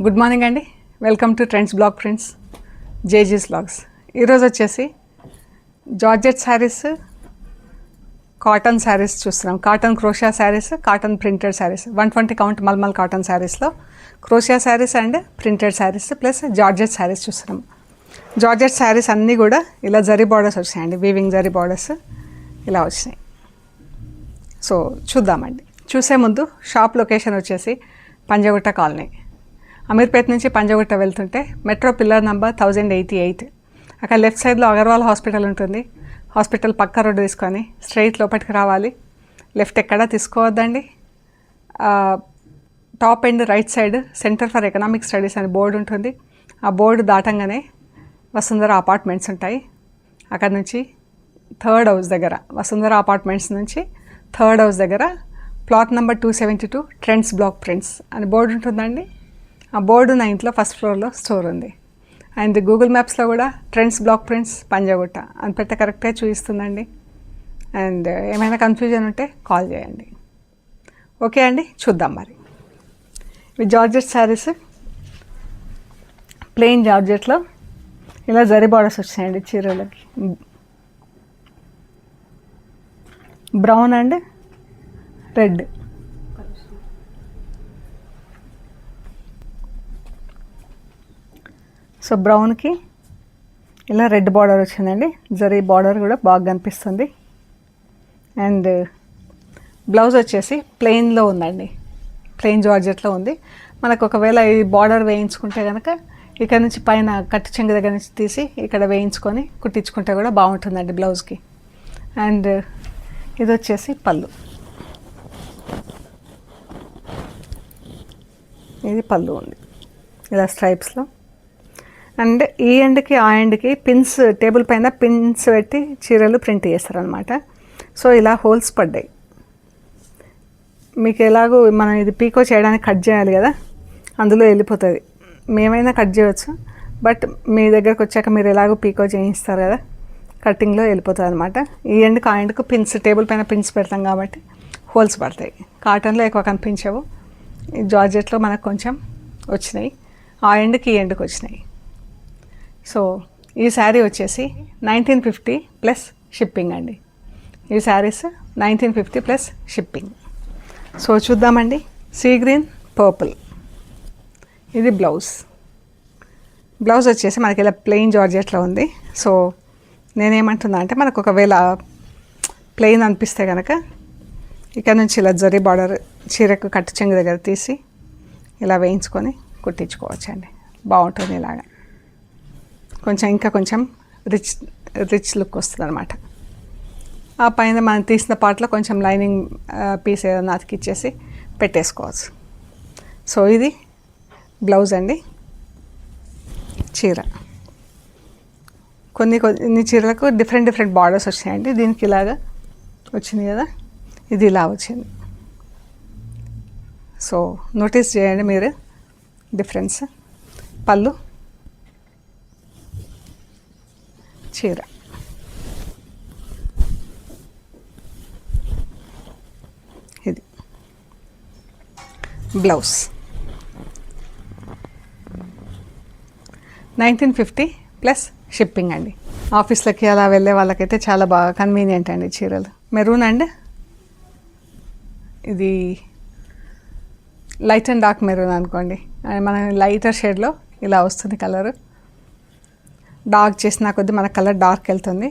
Good morning అండి. Welcome to trends blog prints జేజీస్ blogs. ఈరోజు వచ్చేసి జార్జెట్ శారీస్, కాటన్ శారీస్ చూస్తున్నాం. Cotton crochet sarees, cotton printed sarees, 120 count mulmul cotton శారీస్లో crochet sarees and printed sarees plus georgette sarees చూస్తున్నాం. Georgette sarees అన్నీ కూడా ఇలా జరీ బార్డర్స్ వచ్చినాయండి, వీవింగ్ జరీ బార్డర్స్ ఇలా వచ్చినాయి. సో చూద్దామండి. చూసే ముందు షాప్ లొకేషన్ వచ్చేసి పంజగుట్ట కాలనీ, అమీర్పేట నుంచి పంజగుట్ట వెళ్తుంటే మెట్రో పిల్లర్ నంబర్ 1088, అక్కడ లెఫ్ట్ సైడ్లో అగర్వాల్ హాస్పిటల్ ఉంటుంది. హాస్పిటల్ పక్క రోడ్డు తీసుకొని స్ట్రైట్ లోపలికి రావాలి. లెఫ్ట్ ఎక్కడా తీసుకోవద్దండి. Top end right side centre for economic studies అని బోర్డు ఉంటుంది. ఆ బోర్డు దాటంగానే వసుంధర అపార్ట్మెంట్స్ ఉంటాయి. అక్కడ నుంచి థర్డ్ హౌస్ దగ్గర, వసుంధర అపార్ట్మెంట్స్ నుంచి థర్డ్ హౌస్ దగ్గర plot number 272 trends blog prints అని బోర్డు ఉంటుందండి. ఆ బోర్డు 9th ఫస్ట్ ఫ్లోర్లో స్టోర్ ఉంది. అండ్ గూగుల్ మ్యాప్స్లో కూడా ట్రెండ్స్ బ్లాగ్ ప్రింట్స్ పంజగుట్ట అని పెట్టే కరెక్ట్గా చూపిస్తుందండి. అండ్ ఏమైనా కన్ఫ్యూజన్ ఉంటే కాల్ చేయండి. ఓకే అండి, చూద్దాం మరి. ఇవి జార్జెట్ శారీస్, ప్లెయిన్ జార్జెట్లో ఇలా జరీ బార్డర్స్ వచ్చాయండి చీరలకి. బ్రౌన్ అండ్ రెడ్, సో బ్రౌన్కి ఇలా రెడ్ బార్డర్ వచ్చిందండి. జరీ బార్డర్ కూడా బాగా కనిపిస్తుంది. అండ్ బ్లౌజ్ వచ్చేసి ప్లెయిన్లో ఉందండి, ప్లెయిన్ జార్జెట్లో ఉంది. మనకు ఒకవేళ ఈ బార్డర్ వేయించుకుంటే కనుక ఇక్కడ నుంచి పైన కట్టు చెంగు దగ్గర నుంచి తీసి ఇక్కడ వేయించుకొని కుట్టించుకుంటే కూడా బాగుంటుందండి బ్లౌజ్కి. అండ్ ఇది వచ్చేసి పళ్ళు, ఇది పళ్ళు ఉంది ఇలా స్ట్రైప్స్లో. అండ్ ఈ ఎండ్కి ఆ ఎండ్కి పిన్స్, టేబుల్ పైన పిన్స్ పెట్టి చీరలు ప్రింట్ చేస్తారనమాట. సో ఇలా హోల్స్ పడ్డాయి. మీకు ఎలాగో మనం ఇది పీకో చేయడానికి కట్ చేయాలి కదా, అందులో వెళ్ళిపోతుంది. మేమైనా కట్ చేయవచ్చు, బట్ మీ దగ్గరకు వచ్చాక మీరు ఎలాగో పీకో చేయిస్తారు కదా, కటింగ్లో వెళ్ళిపోతుంది అనమాట. ఈ ఎండ్కి ఆ ఎండ్కు పిన్స్, టేబుల్ పైన పిన్స్ పెడతాం కాబట్టి హోల్స్ పడతాయి. కాటన్లో ఎక్కువ కనిపించవు, ఈ జార్జెట్లో మనకు కొంచెం వచ్చినాయి. ఆ ఎండ్కి ఈ ఎండ్కి వచ్చినాయి. సో ఈ శారీ వచ్చేసి 1950 ప్లస్ షిప్పింగ్ అండి. ఈ శారీస్ 1950 ప్లస్ షిప్పింగ్. సో చూద్దామండి. సీ గ్రీన్ పర్పుల్, ఇది బ్లౌజ్. బ్లౌజ్ వచ్చేసి మనకి ఇలా ప్లెయిన్ జార్జెట్లో ఉంది. సో నేనేమంటున్నా అంటే, మనకు ఒకవేళ ప్లెయిన్ అనిపిస్తే కనుక ఇక్కడ నుంచి ఇలా జరీ బార్డర్ చీరకు కట్టు చెంగు దగ్గర తీసి ఇలా వేయించుకొని కుట్టించుకోవచ్చు అండి. బాగుంటుంది ఇలాగా. కొంచెం ఇంకా కొంచెం రిచ్ లుక్ వస్తుంది అనమాట. ఆ పైన మనం తీసిన పార్ట్లో కొంచెం లైనింగ్ పీస్ ఏదైనా అతికిచ్చేసి పెట్టేసుకోవచ్చు. సో ఇది బ్లౌజ్ అండి. చీర కొన్ని చీరలకు డిఫరెంట్ బార్డర్స్ వచ్చాయండి. దీనికి ఇలాగా వచ్చింది కదా, ఇది ఇలా వచ్చింది. సో నోటీస్ చేయండి మీరు డిఫరెన్స్. పళ్ళు, చీర, ఇది బ్లౌజ్. 1950 ప్లస్ షిప్పింగ్ అండి. ఆఫీస్లకి అలా వెళ్ళే వాళ్ళకైతే చాలా బాగా కన్వీనియంట్ అండి చీరలు. మెరూన్ అండ్ ఇది లైట్ అండ్ డార్క్ మెరూన్ అనుకోండి. మన లైటర్ షేడ్లో ఇలా వస్తుంది కలరు. డార్క్ చేసిన కొద్దీ మన కలర్ డార్క్ వెళ్తుంది.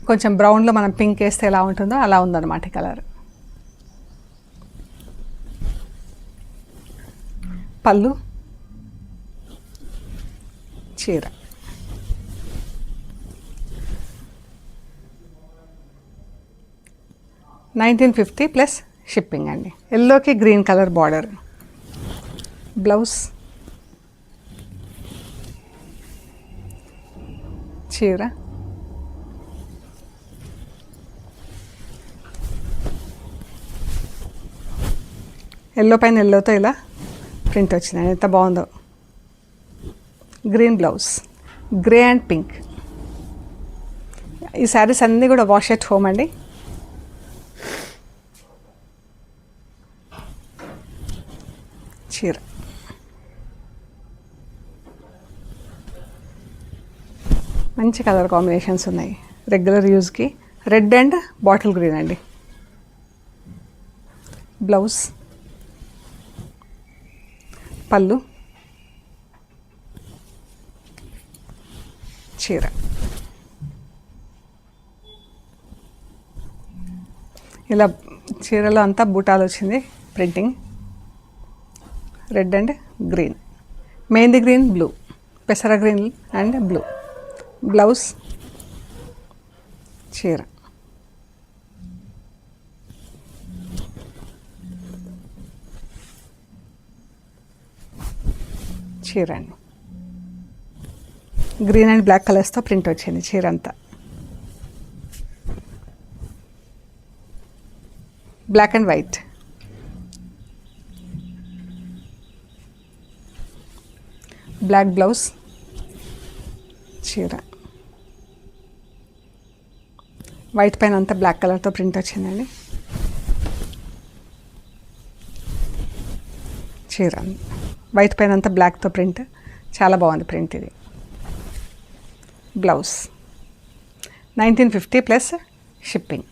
కొంచెం బ్రౌన్లో మనం పింక్ వేస్తే ఎలా ఉంటుందో అలా ఉందన్నమాట ఈ కలర్. పళ్ళు, చీర. $1950 ప్లస్ షిప్పింగ్ అండి. ఎల్లోకి గ్రీన్ కలర్ బార్డర్. బ్లౌజ్, చీర, ఎల్లో పైన ఎల్లోతో ఇలా ప్రింట్ వచ్చినాయి. ఎంత బాగుందో. Green blouse, grey and pink. ఈ శారీస్ అన్నీ కూడా వాష్ ఎట్ హోమ్ అండి. చీర, మంచి కలర్ కాంబినేషన్స్ ఉన్నాయి రెగ్యులర్ యూజ్కి. రెడ్ అండ్ బాటిల్ గ్రీన్ అండి. బ్లౌజ్, పళ్ళు, చీర. ఇలా చీరలో అంతా బూటాలు వచ్చింది printing. Red and green, mehndi green, blue, పెసర గ్రీన్ అండ్ బ్లూ. బ్లౌజ్, చీర. చీర అండి. గ్రీన్ అండ్ బ్లాక్ కలర్స్తో ప్రింట్ వచ్చింది చీర అంతా. Black and white. Black blouse, చీర. వైట్ పైన అంతా బ్లాక్ కలర్తో ప్రింట్ వచ్చిందండి చీర. వైట్ పైన అంతా బ్లాక్తో ప్రింట్, చాలా బాగుంది ప్రింట్ ఇది. Blouse 1950 plus shipping.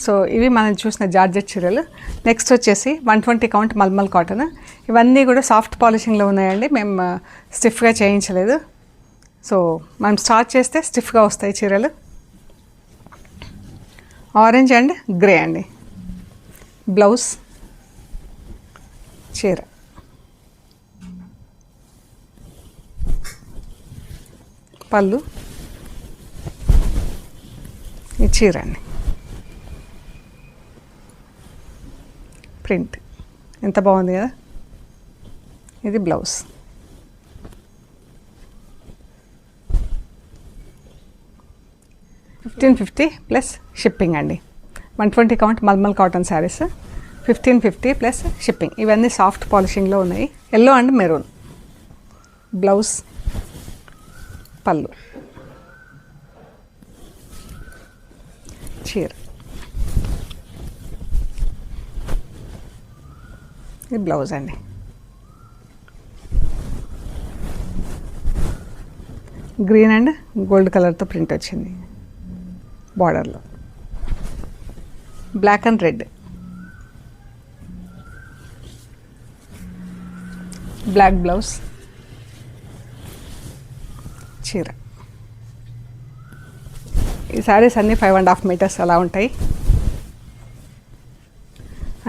సో ఇవి మనం చూసిన జార్జెట్ చీరలు. నెక్స్ట్ వచ్చేసి 120 కౌంట్ మల్మల్ కాటన్. ఇవన్నీ కూడా సాఫ్ట్ పాలిషింగ్లో ఉన్నాయండి, మేము స్టిఫ్గా చేయించలేదు. సో మనం స్టార్ట్ చేస్తే స్టిఫ్గా వస్తాయి చీరలు. ఆరెంజ్ అండ్ గ్రే అండి. బ్లౌజ్, చీర. పళ్ళు, ఈ చీర అండి. ప్రింట్ ఎంత బాగుంది కదా. ఇది బ్లౌజ్. $1550 ప్లస్ షిప్పింగ్ అండి. 120 count mulmul cotton saris 1550 plus shipping. ఇవన్నీ సాఫ్ట్ పాలిషింగ్లో ఉన్నాయి. Yellow and maroon. బ్లౌజ్, పళ్ళు, చీర. ఇది బ్లౌజ్ అండి. గ్రీన్ అండ్ గోల్డ్ కలర్తో ప్రింట్ వచ్చింది బార్డర్లో. Black and red. Black blouse, చీర. ఈ శారీస్ అన్నీ 5.5 మీటర్స్ అలా ఉంటాయి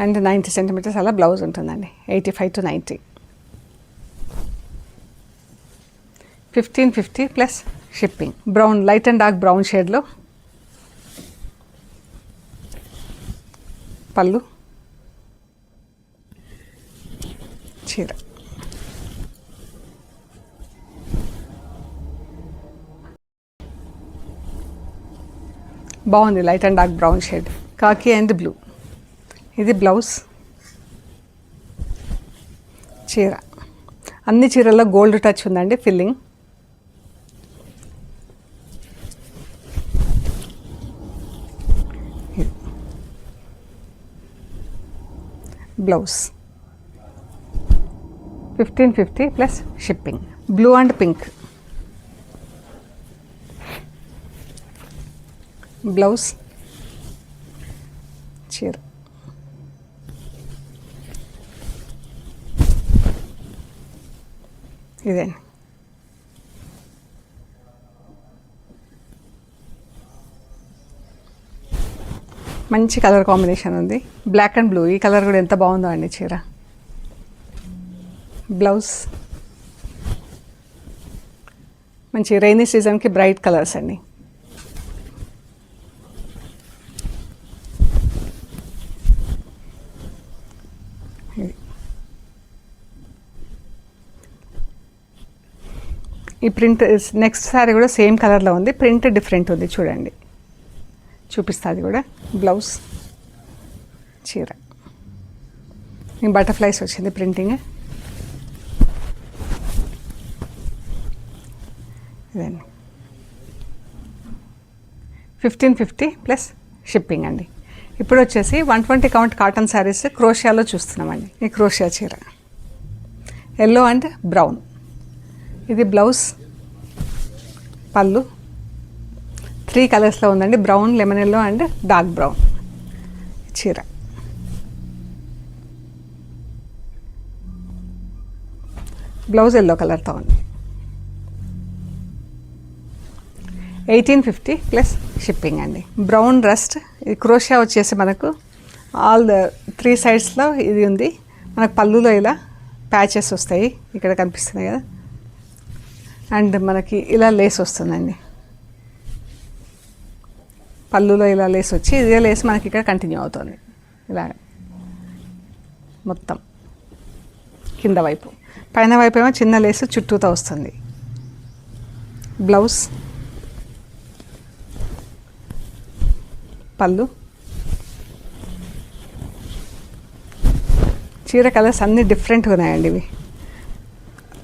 అండ్ 90 సెంటీమీటర్స్ అలా బ్లౌజ్ ఉంటుందండి. 85 to 90. 1550 plus shipping. Brown, light and dark brown షేడ్లో. పళ్ళు, చీర. బాగుంది light and dark brown shade. Khaki and blue. ఇది బ్లౌజ్, చీర. అన్ని చీరల్లో గోల్డ్ టచ్ ఉందండి filling. Blouse 1550 plus shipping. Blue and pink. Blouse, చీర. ఇదే మంచి కలర్ కాంబినేషన్ ఉంది. Black and blue. ఈ కలర్ కూడా ఎంత బాగుందో అండి చీర. బ్లౌజ్ మంచి రైనీ సీజన్కి బ్రైట్ కలర్స్ అండి. ఈ ప్రింట్ నెక్స్ట్ సారీ కూడా సేమ్ కలర్లో ఉంది, ప్రింట్ డిఫరెంట్ ఉంది చూడండి, చూపిస్తుంది కూడా. బ్లౌజ్, చీర. ఈ బటర్ఫ్లైస్ వచ్చింది ప్రింటింగ్. ఇదండి 1550 ప్లస్ షిప్పింగ్ అండి. ఇప్పుడు వచ్చేసి 120 కౌంట్ కాటన్ శారీస్ క్రోషియాలో చూస్తున్నామండి. ఈ క్రోషియా చీర ఎల్లో అండ్ బ్రౌన్. ఇది బ్లౌజ్, పళ్ళు, 3 కలర్స్లో ఉందండి, brown, lemon yellow and dark brown చీర. బ్లౌజ్ ఎల్లో కలర్తో ఉంది. 1850 ప్లస్ షిప్పింగ్ అండి. బ్రౌన్ రస్ట్, ఇది క్రోషియా వచ్చేసి మనకు ఆల్ 3 సైడ్స్లో ఇది ఉంది. మనకు పళ్ళులో ఇలా ప్యాచెస్ వస్తాయి, ఇక్కడ కనిపిస్తున్నాయి కదా, అండ్ మనకి ఇలా లేస్ వస్తుందండి. పళ్ళులో ఇలా లేస్ వచ్చి ఇదే లేస్ మనకి ఇక్కడ కంటిన్యూ అవుతుంది ఇలా మొత్తం కింద వైపు. పైన వైపు ఏమో చిన్న లేసు చుట్టూతో వస్తుంది. బ్లౌజ్, పళ్ళు, చీర కలర్స్ అన్నీ డిఫరెంట్గా ఉన్నాయండి. ఇవి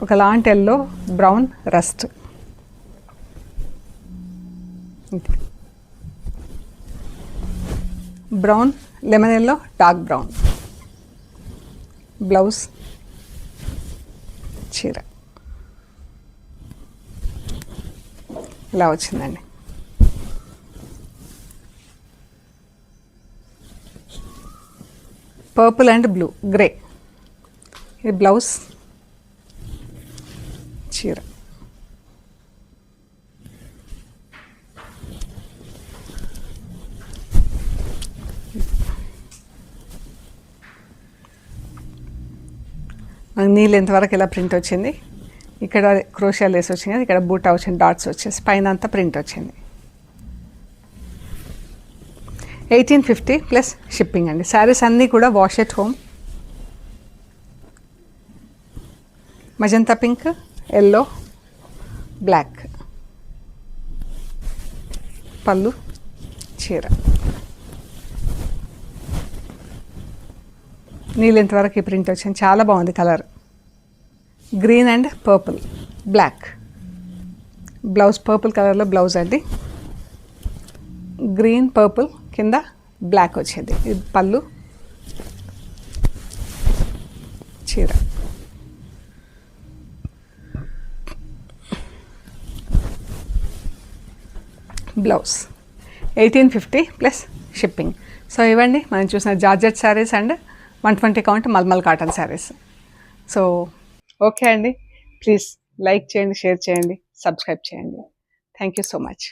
ఒకలాంటి yellow, brown, rust, brown, lemon yellow, dark brown. Blouse, చీర ఇలా వచ్చిందండి. Purple and blue, grey. ఇది బ్లౌజ్, చీర. మనకు నీళ్ళు ఎంతవరకు ఇలా ప్రింట్ వచ్చింది, ఇక్కడ క్రోషియా లేస్ వచ్చింది, ఇక్కడ బూటా వచ్చింది, డాట్స్ వచ్చేసి పైన అంతా ప్రింట్ వచ్చింది. 1850 ప్లస్ షిప్పింగ్ అండి. శారీస్ అన్నీ కూడా wash at home. Magenta pink, yellow, black. పళ్ళు, చీర. నీళ్ళు ఎంతవరకు ఈ ప్రింట్ వచ్చింది, చాలా బాగుంది colour. Green and purple, black. Blouse purple కలర్లో బ్లౌజ్ అండి. గ్రీన్, పర్పుల్, కింద బ్లాక్ వచ్చింది. ఇది పళ్ళు, చీర. బ్లౌజ్. 1850 plus shipping. సో ఇవ్వండి మనం చూసిన georgette saris and 120 count mulmul cotton saris. So okay అండి, ప్లీజ్ లైక్ చేయండి, షేర్ చేయండి, సబ్స్క్రైబ్ చేయండి. Thank you so much.